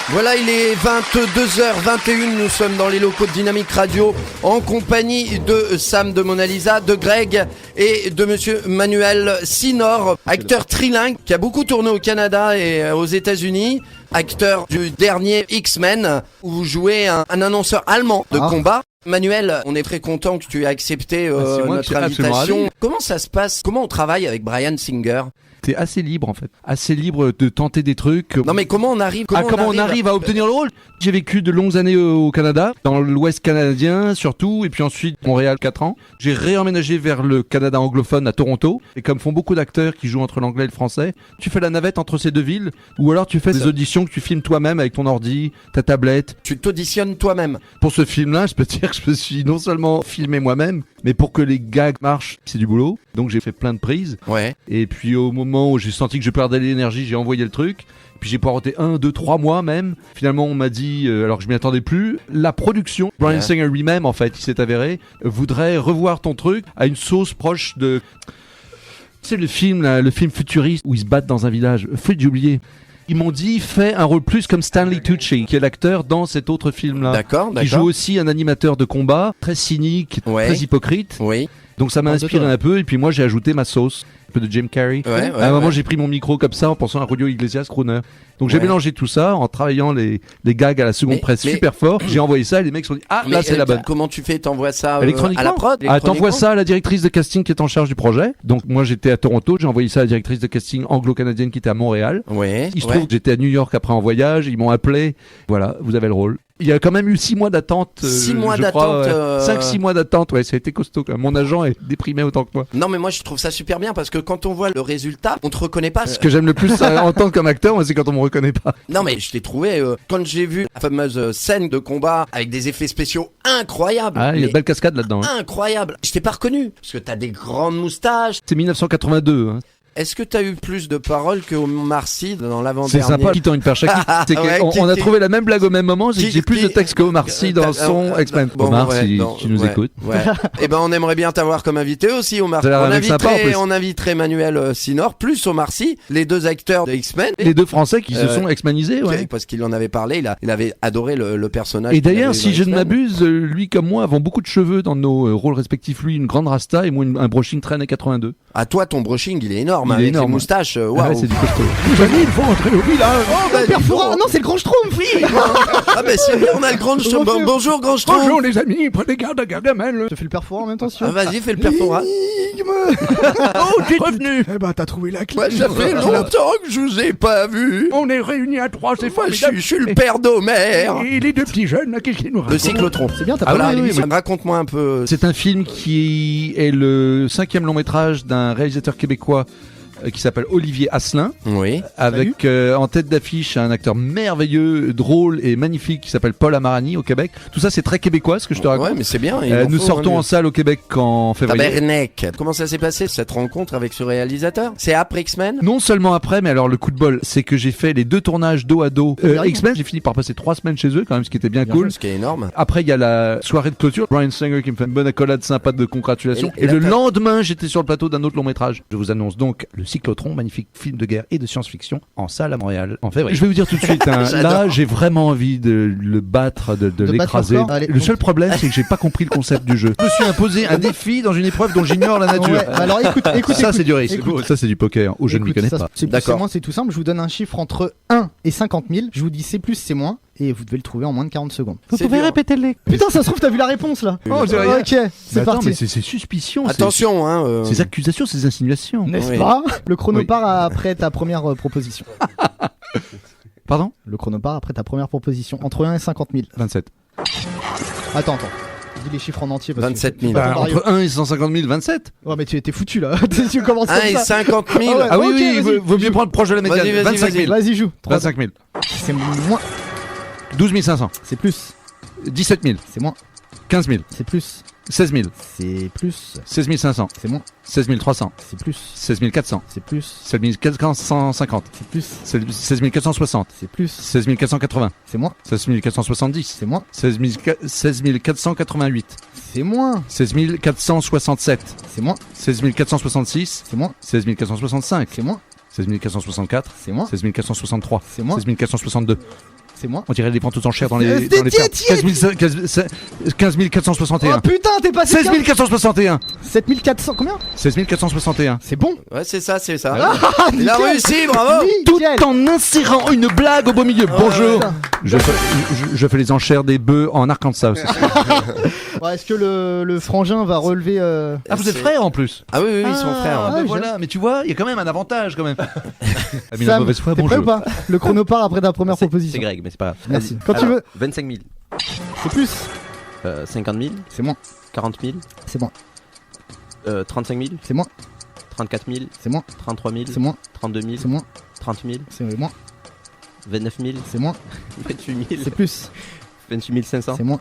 Voilà, il est 22h21, nous sommes dans les locaux de Dynamique Radio en compagnie de Sam de Mona Lisa, de Greg et de monsieur Manuel Sinor, acteur trilingue qui a beaucoup tourné au Canada et aux États-Unis, acteur du dernier X-Men où vous jouez un annonceur allemand de combat. Manuel, on est très content que tu aies accepté notre invitation. Comment ça se passe? Comment on travaille avec Bryan Singer? T'es assez libre en fait, assez libre de tenter des trucs. Non mais comment on arrive on arrive à obtenir le rôle? J'ai vécu de longues années au Canada, dans l'Ouest canadien surtout, et puis ensuite Montréal 4 ans. J'ai réemménagé vers le Canada anglophone à Toronto, et comme font beaucoup d'acteurs qui jouent entre l'anglais et le français, tu fais la navette entre ces deux villes, ou alors tu fais des auditions que tu filmes toi-même avec ton ordi, ta tablette. Tu t'auditionnes toi-même. Pour ce film-là, je peux te dire que je me suis non seulement filmé moi-même, mais pour que les gags marchent, c'est du boulot. Donc j'ai fait plein de prises. Ouais. Et puis au moment où j'ai senti que je perdais l'énergie, j'ai envoyé le truc. Puis j'ai poireauté 1, 2, 3 mois même. Finalement, on m'a dit, alors que je m'y attendais plus, la production, Bryan Singer lui-même en fait, il s'est avéré, voudrait revoir ton truc à une sauce proche de... Tu sais le film futuriste où ils se battent dans un village, j'ai oublié. Ils m'ont dit, fais un rôle plus comme Stanley Tucci, qui est l'acteur dans cet autre film-là. D'accord. Qui joue aussi un animateur de combat, très cynique, très hypocrite. Oui. Donc ça m'a inspiré un peu, et puis moi j'ai ajouté ma sauce, un peu de Jim Carrey. À un moment j'ai pris mon micro comme ça en pensant à Julio Iglesias, crooner. Donc j'ai mélangé tout ça en travaillant les gags à la seconde presse super fort. J'ai envoyé ça et les mecs se sont dit là c'est la bonne. Comment tu fais? T'envoies ça électroniquement à la prod? T'envoies ça à la directrice de casting qui est en charge du projet. Donc moi j'étais à Toronto, j'ai envoyé ça à la directrice de casting anglo-canadienne qui était à Montréal. Il se trouve que j'étais à New York après en voyage, ils m'ont appelé. Voilà, vous avez le rôle. Il y a quand même eu 6 mois d'attente. 6 mois d'attente. 5-6 mois d'attente, ça a été costaud quand même. Mon agent est déprimé autant que moi. Non mais moi je trouve ça super bien parce que quand on voit le résultat, on te reconnaît pas. Ce que j'aime le plus entendre comme acteur, moi, c'est quand on me reconnaît pas. Non mais je t'ai trouvé, quand j'ai vu la fameuse scène de combat avec des effets spéciaux incroyables. Il y a de belles cascades là-dedans. Incroyable. Je t'ai pas reconnu parce que t'as des grandes moustaches. C'est 1982. Est-ce que t'as eu plus de paroles que Omar Sy dans l'avant-dernier? C'est sympa, qui tend une perche à qui. On a trouvé la même blague au même moment. J'ai plus de texte que Omar Sy dans son X-Men. Omar, si tu nous écoutes. Eh ben, on aimerait bien t'avoir comme invité aussi, Omar. On inviterait Manuel Sinor plus Omar Sy, les deux acteurs de X-Men. Les deux Français qui se sont X-manisés, parce qu'il en avait parlé, il avait adoré le personnage. Et d'ailleurs, si je ne m'abuse, lui comme moi avons beaucoup de cheveux dans nos rôles respectifs. Lui, une grande rasta et moi, un brushing très années 82. Ah, toi, ton brushing, il est énorme. Il est énorme. Les moustaches, waouh. C'est du costaud. Les amis, il faut rentrer au village. Non, c'est le Grand Schtroumpf. Ah, ben c'est bien, on a le Grand Schtroumpf. Bonjour, Grand Schtroumpf. Bonjour, les amis, prenez garde à Gargamel. Tu fais le perforat en même temps, vas-y, fais le perforat. Oh, t'es revenu. Eh ben, t'as trouvé la clé. Ouais, ça fait longtemps que je vous ai pas vu. On est réunis à 3, c'est formidable. Je suis le père d'Homer. Et les deux petits jeunes, là, qu'est-ce qu'ils nous racontent? Le cyclotron. C'est bien, t'as pas la raconte-moi un peu. C'est un film qui est le 5e long métrage d'un réalisateur québécois qui s'appelle Olivier Asselin, avec en tête d'affiche un acteur merveilleux, drôle et magnifique qui s'appelle Paul Amarani au Québec. Tout ça c'est très québécois ce que je te raconte. Ouais, mais c'est bien. Nous sortons en salle au Québec en février. Tabarnak. Comment ça s'est passé cette rencontre avec ce réalisateur? C'est après X-Men? Non seulement après, mais alors le coup de bol, c'est que j'ai fait les 2 tournages dos à dos. X-Men, j'ai fini par passer 3 semaines chez eux quand même, ce qui était bien cool. Ce qui est énorme. Après il y a la soirée de clôture, Bryan Singer qui me fait une bonne accolade sympa de congratulations. Et le lendemain, j'étais sur le plateau d'un autre long métrage. Je vous annonce donc Le Cyclotron, magnifique film de guerre et de science-fiction en salle à Montréal en février. Je vais vous dire tout de suite, là j'ai vraiment envie de le battre, de l'écraser. Le seul problème c'est que j'ai pas compris le concept du jeu. Je me suis imposé un défi dans une épreuve dont j'ignore la nature. Alors écoute, ça c'est du risque. Ça c'est du poker où je ne m'y connais pas. D'accord. C'est tout simple, je vous donne un chiffre entre 1 et 50 000. Je vous dis c'est plus, c'est moins. Et vous devez le trouver en moins de 40 secondes. Vous pouvez répéter les... Putain, ça se trouve, t'as vu la réponse là. Oh, j'ai rien. Ok, c'est parti. Mais c'est suspicion. Attention, Ces accusations, ces insinuations. N'est-ce pas? Le chrono part après ta première proposition. Pardon? Le chrono part après ta première proposition. Entre 1 et 50 000. 27. Attends. Dis les chiffres en entier. 27 000. Entre 1 et 150 000, 27. Ouais, mais tu étais foutu là. Tu commences 1 et 50 000. Ah oui, vaut mieux prendre proche de la médiane. 25 000. Vas-y, joue. 25 000. C'est moins. 12 500. C'est plus. 17 000. C'est moins. 15 000. C'est plus. 16 000. C'est plus. 16 500. C'est moins. 16 300. C'est plus. 16 400. C'est plus. 16 450. C'est plus. 16 460. C'est plus. 16 480. C'est moins. 16 470. C'est moins. 16 488. C'est moins. 16 467. C'est moins. 16 466. C'est moins. 16 465. C'est moins. 16 464. C'est moins. 16 463. C'est moins. 16 462. C'est moi. On dirait les ventes aux enchères dans les Tiens, fermes. 15 461. Oh putain, t'es passé 16 461. 7400, combien? 16 461. C'est bon. Ouais, c'est ça. Ah, Il a nickel. réussi, bravo. Tout Nickel. en insérant une blague au beau milieu. Bonjour. putain. Je fais les enchères des bœufs en Arkansas aussi. Ouais, est-ce que le frangin va relever Ah, vous êtes frères en plus. Ah oui, ils sont frères. Ah, ouais. ouais. Voilà, mais tu vois, il y a quand même un avantage quand même. Ah, mais la Sam, mauvaise foi, t'es prêt bonjour. ou pas? Le chrono part après ta première C'est proposition. Greg, mais c'est pas grave. Merci. Quand tu Alors, veux. 25 000, C'est plus. 50 000, C'est moins. 40 000, C'est moins. 35 000, C'est moins. 34 000, C'est moins. 33 000, C'est moins. 32 000, C'est moins. 30 000, C'est moins. 29 000, C'est moins. 28 000, C'est plus. 28 500, C'est moins.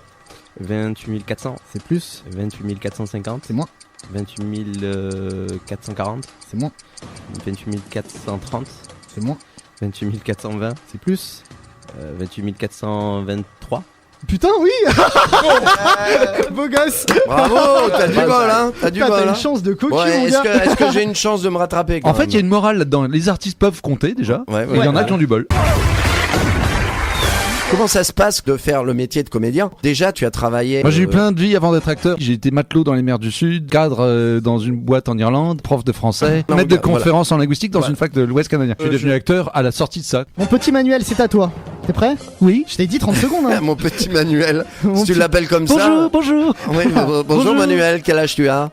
28 400, C'est plus. 28 450, C'est moins. 28 440, C'est moins. 28 430, C'est moins. 28 420, C'est plus. 28 423. Putain, oui. Beau gosse. Bravo, t'as du Pas bol, mal. hein. T'as du Putain, bol, t'as hein. une chance de cocu, Ouais, mon est-ce gars. que j'ai une chance de me rattraper quand En fait, il y a même une morale là-dedans. Les artistes peuvent compter déjà. Ouais, Et il y en a ouais. qui ont du bol. Comment ça se passe de faire le métier de comédien? Déjà, tu as travaillé. Moi, j'ai eu plein de vies avant d'être acteur. J'ai été matelot dans les mers du Sud, cadre dans une boîte en Irlande, prof de français, Non, maître de voilà. conférences en linguistique dans Voilà. une fac de l'Ouest canadien. Je suis devenu acteur à la sortie de ça. Mon petit Manuel, c'est à toi. T'es prêt? Oui. Je t'ai dit 30 secondes. Hein. Mon petit Manuel, Mon si tu petit- l'appelles comme Bonjour, ça. bonjour. Oui, bonjour Bonjour. Manuel, quel âge tu as?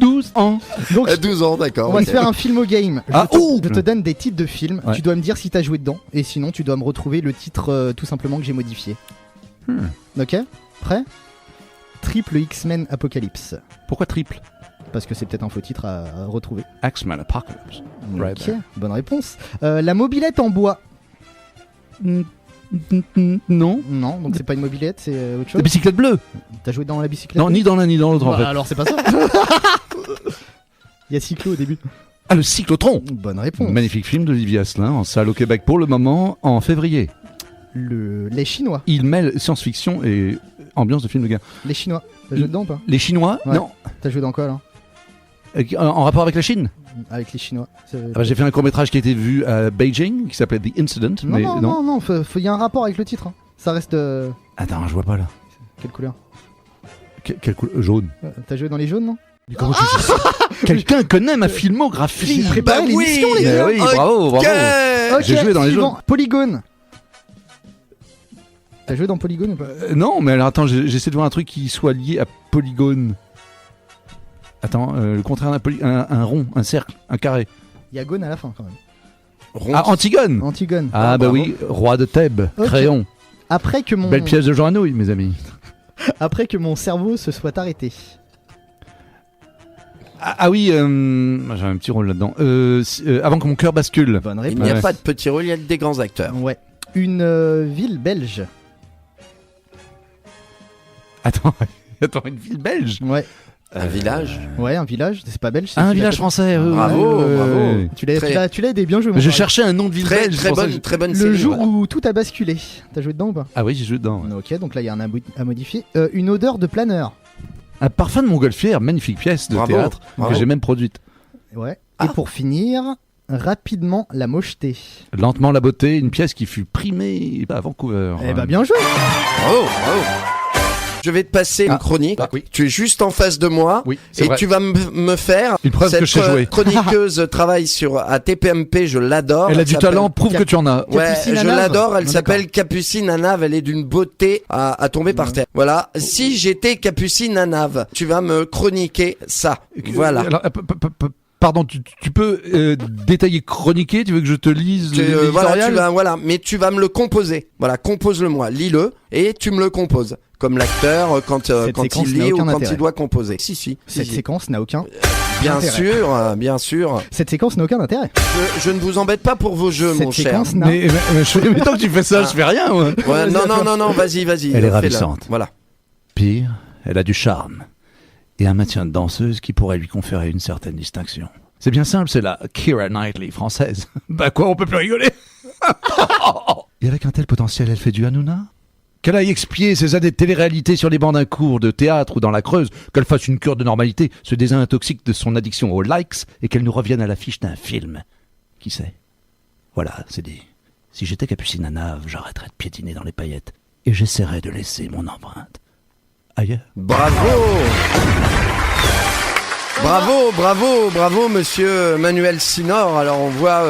12 ans. Donc, 12 ans, d'accord. on va ok. se faire un film au game. Ah, ouh. Je te donne des titres de films. Ouais. Tu dois me dire si t'as joué dedans. Et sinon, tu dois me retrouver le titre tout simplement que j'ai modifié. Ok? Prêt? Triple X-Men Apocalypse. Pourquoi triple? Parce que c'est peut-être un faux titre à retrouver. X-Men Apocalypse. Right Ok, there. bonne réponse. La mobilette en bois. Non. Non, donc c'est pas une mobilette, c'est autre La chose. bicyclette bleue. T'as joué dans la bicyclette? Non, ni dans l'un ni dans l'autre en Bah, fait. alors c'est pas ça. Il y a Cyclo au début. Ah, le cyclotron. Bonne réponse. Magnifique film d'Olivier Asselin en salle au Québec pour le moment en février. Les Chinois. Il mêle science-fiction et ambiance de film de guerre. Les Chinois. T'as joué dedans ou pas? Les Chinois. Ouais. Non. T'as joué dans quoi là? En rapport avec la Chine. Avec les Chinois. Ah bah, j'ai fait un court-métrage qui a été vu à Beijing qui s'appelait The Incident. Non, mais non, il y a un rapport avec le titre. Hein. Ça reste. Attends, je vois pas là. Quelle couleur? Quelle couleur? Jaune. T'as joué dans les jaunes, non? Mais comment tu sais ça? Quelqu'un connaît ma filmographie. J'ai préparé Bah l'émission, oui. les gars. Oui, bravo, bravo. Ok, J'ai joué dans les suivant. jaunes. Polygone. T'as joué dans Polygone ou pas? Non, mais alors attends, j'essaie de voir un truc qui soit lié à polygone. Attends, le contraire un rond, un cercle, un carré. Il y a Gone à la fin quand même. Rond. Ah, Antigone. Antigone. Ah bah bravo. oui, roi de Thèbes, Ok. Créon. Après que mon Belle pièce de Jean Anouilh, mes amis. Après que mon cerveau se soit arrêté. Ah oui, j'ai un petit rôle là-dedans. Avant que mon cœur bascule. Bonne Il réponse. n'y a Ouais. pas de petit rôle, il y a des grands acteurs. Ouais. Une ville belge. Attends, une ville belge. Ouais. Un village. Ouais, un village. C'est pas belge. c'est Un celui village d'à côté. français. Bravo, bravo. Tu l'as Très- aidé, bien joué. mon Je pari. cherchais un nom de ville Très, belge. c'est très pour ça que bonne, je- très bonne Le série. jour voilà. où tout a basculé. T'as joué dedans ou pas? Ah oui, j'ai joué dedans. ouais. Ok, donc là il y a un à modifier. Une odeur de planeur. Un parfum de montgolfière, magnifique pièce de Bravo, théâtre bravo. que j'ai même produite. Ouais. Ah. Et pour finir, rapidement la mocheté. Lentement la beauté, une pièce qui fut primée à Vancouver. Eh bah bien joué. Bravo, bravo. Je vais te passer une chronique. Ah, oui. Tu es juste en face de moi. Oui, c'est Et vrai. tu vas me faire. Une preuve cette que je sais jouer. chroniqueuse travaille à TPMP, je l'adore. Elle a du s'appelle- talent, prouve que tu en as. Ouais, Capucine je Anave. l'adore, elle Non, s'appelle Capucine Anave, elle est d'une beauté à tomber par terre. Voilà, si j'étais Capucine Anave, tu vas me chroniquer ça. Voilà. Alors, pardon, tu peux détailler chroniquer. Tu veux que je te lise Voilà, l'éditorial voilà, mais tu vas me le composer. Voilà, compose-le moi, lis-le et tu me le composes. Comme l'acteur quand Cette quand séquence il n'a lit ou aucun quand intérêt. il doit composer. Si. Cette séquence n'a aucun. Bien intérêt. sûr, bien sûr. Cette séquence n'a aucun intérêt. Je ne vous embête pas pour vos jeux, Cette mon cher. séquence n'a. mais tant que tu fais ça, Ah. je fais rien. Moi. Ouais, non, vas-y. Elle est fais-le. ravissante. Voilà. Pire, elle a du charme et un maintien de danseuse qui pourrait lui conférer une certaine distinction. C'est bien simple, c'est la Keira Knightley française. Bah quoi, on peut plus rigoler. Et avec un tel potentiel, elle fait du Hanouna. Qu'elle aille expier ses années de télé-réalité sur les bancs d'un cours de théâtre ou dans la Creuse, qu'elle fasse une cure de normalité, se désintoxique de son addiction aux likes et qu'elle nous revienne à l'affiche d'un film. Qui sait? Voilà, c'est dit. Si j'étais Capucine à Nave, j'arrêterais de piétiner dans les paillettes et j'essaierais de laisser mon empreinte ailleurs. Bravo. Bravo, monsieur Manuel Sinor. Alors on voit,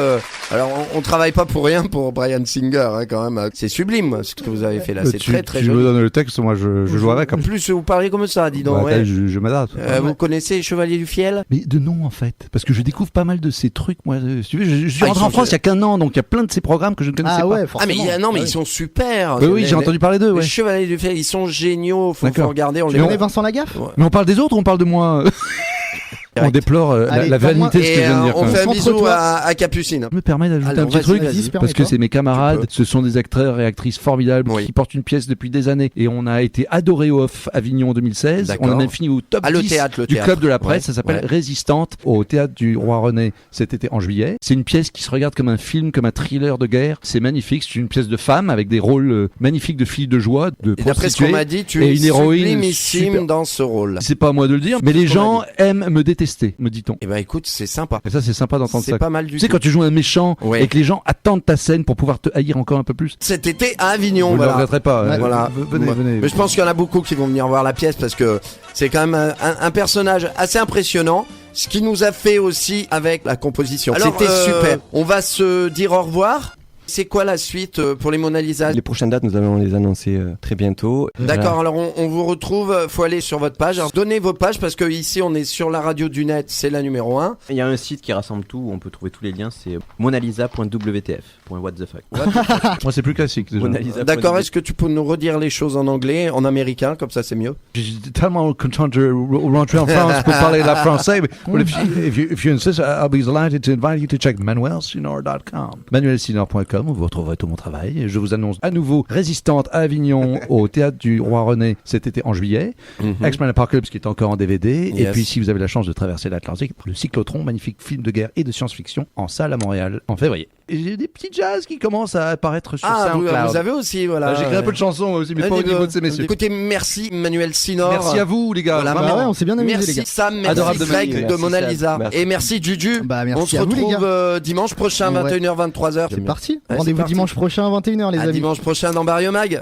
on travaille pas pour rien pour Bryan Singer, hein, quand même. C'est sublime ce que vous avez fait là. C'est très Tu joli. me donnes le texte, moi je joue avec. En plus, vous parlez comme ça, dis donc. Bah, Ouais. je m'adapte. Vous connaissez Chevalier du Fiel? Mais de nom en fait, parce que je découvre pas mal de ces trucs. Moi, si tu veux, je suis rentré ils en sont- France il y a qu'un an, donc il y a plein de ces programmes que je ne connaissais Ah pas. ouais, Ah mais forcément. ils sont super. Oui, j'ai entendu parler d'eux. Les Ouais. Chevaliers du Fiel, ils sont géniaux. Faut D'accord. regarder. On Tu les connais Vincent Lagaffe? Mais on parle des autres ou on parle de moi? On déplore Allez, la donne-moi- vanité de ce que je Et viens de dire. on quand fait même. un bisou Concentre-toi. à Capucine. Je me permets d'ajouter Alors, un petit vas-y, truc vas-y. parce que c'est mes camarades, Tu peux. ce sont des acteurs et actrices formidables Oui. qui portent une pièce depuis des années et on a été adoré au Off Avignon en 2016. D'accord. On a même fini au top Ah, le 10 théâtre, le du théâtre. club de la presse. Ouais, Ça s'appelle ouais. Résistante au théâtre du Roi René cet été en juillet. C'est une pièce qui se regarde comme un film, comme un thriller de guerre. C'est magnifique. C'est une pièce de femme avec des rôles magnifiques de filles de joie, de Et d'après ce qu'on prostituées. m'a dit, tu et es une héroïne sublimissime super. dans ce rôle. C'est pas à moi de le dire, mais les ce qu'on gens m'a aiment me détester, me dit-on. Eh ben écoute, c'est sympa. Et ça, c'est sympa d'entendre C'est ça. pas mal du Tu sais, tout. quand tu joues un méchant Ouais. et que les gens attendent ta scène pour pouvoir te haïr encore un peu plus. Cet été à Avignon, Vous ne le voilà. regretterez pas. Ouais. Voilà. Venez. Mais je pense qu'il y en a beaucoup qui vont venir voir la pièce parce que c'est quand même un personnage assez impressionnant. Ce qui nous a fait aussi avec la composition. C'était super. On va se dire au revoir. C'est quoi la suite pour les Mona Lisa? Les prochaines dates, nous allons les annoncer très bientôt. D'accord, alors on vous retrouve, faut aller sur votre page. Alors, donnez vos pages parce que ici on est sur la radio du net, c'est la numéro 1. Il y a un site qui rassemble tout, où on peut trouver tous les liens, c'est monalisa.wtf.whatthefuck. Moi, c'est plus classique. Déjà. Monalisa. D'accord, est-ce que tu peux nous redire les choses en anglais, en américain, comme ça c'est mieux? J'étais tellement content de rentrer en France pour parler la français. Well, if you insist, I'll be delighted to invite you to check manuelsinor.com. Manuelsinor.com, où vous retrouverez tout mon travail. Je vous annonce à nouveau Résistante à Avignon au théâtre du Roi René cet été en juillet. X-Men Apocalypse qui est encore en DVD. Et Yes. puis, si vous avez la chance de traverser l'Atlantique, le Cyclotron, magnifique film de guerre et de science-fiction en salle à Montréal en février. Et j'ai des petits jazz qui commencent à apparaître sur Ah, SoundCloud. vous avez aussi, voilà. J'ai écrit un peu de chansons aussi, mais pas au niveau de ces messieurs. Écoutez, merci Manuel Sinor. Merci à vous, les gars. Voilà, Vraiment. Bah ouais, on s'est bien amusé, Merci les gars. Sam, merci Adorable de Greg Manu. de Mona Merci, Lisa. Sam. Merci. Et merci Juju. Bah, merci On se à vous, les retrouve gars. dimanche prochain, Ouais. 21h, 23h. C'est parti. Ouais, Rendez-vous c'est parti. dimanche prochain à 21h, les À amis. dimanche prochain dans Barrio Mag.